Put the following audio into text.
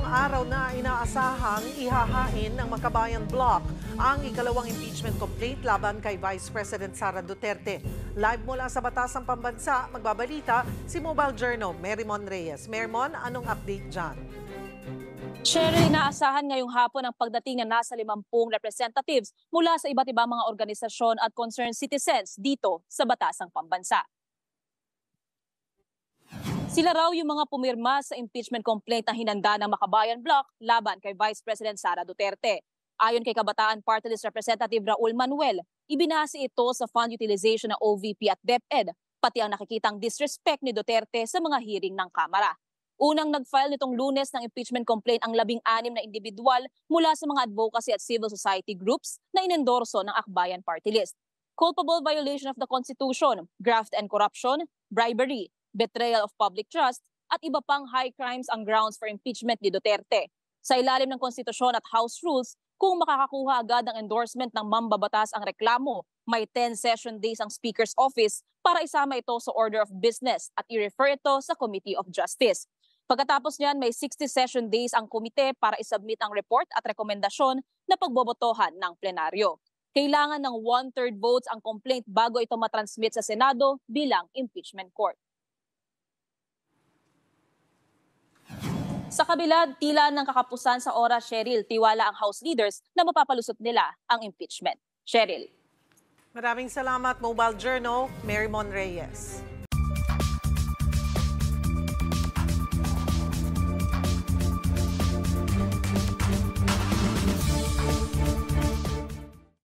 araw na inaasahang ihahain ng Makabayan Block ang ikalawang impeachment complaint laban kay Vice President Sara Duterte. Live mula sa Batasang Pambansa, magbabalita si Mobile Journal Merrimon Reyes. Merrimon, anong update dyan? Cheryl, inaasahan ngayong hapon ang pagdating na nasa 50 representatives mula sa iba't ibang mga organisasyon at concerned citizens dito sa Batasang Pambansa. Sila raw yung mga pumirma sa impeachment complaint na hinanda ng Makabayan Block laban kay Vice President Sara Duterte. Ayon kay Kabataan Party List Representative Raul Manuel, ibinase ito sa fund utilization ng OVP at DepEd, pati ang nakikitang disrespect ni Duterte sa mga hearing ng Kamara. Unang nag-file nitong Lunes ng impeachment complaint ang 16 na individual mula sa mga advocacy at civil society groups na inendorso ng Akbayan Party List. Culpable violation of the Constitution, graft and corruption, bribery, betrayal of public trust, at iba pang high crimes ang grounds for impeachment ni Duterte. Sa ilalim ng konstitusyon at House rules, kung makakakuha agad ng endorsement ng mambabatas ang reklamo, may 10 session days ang Speaker's Office para isama ito sa order of business at i-refer ito sa Committee of Justice. Pagkatapos niyan, may 60 session days ang komite para isubmit ang report at rekomendasyon na pagbobotohan ng plenaryo. Kailangan ng 1/3 votes ang complaint bago ito matransmit sa Senado bilang impeachment court. Sa kabila, tila ng kakapusan sa oras, Cheryl, tiwala ang House leaders na mapapalusot nila ang impeachment. Cheryl. Maraming salamat, Mobile Journal Merrimon Reyes.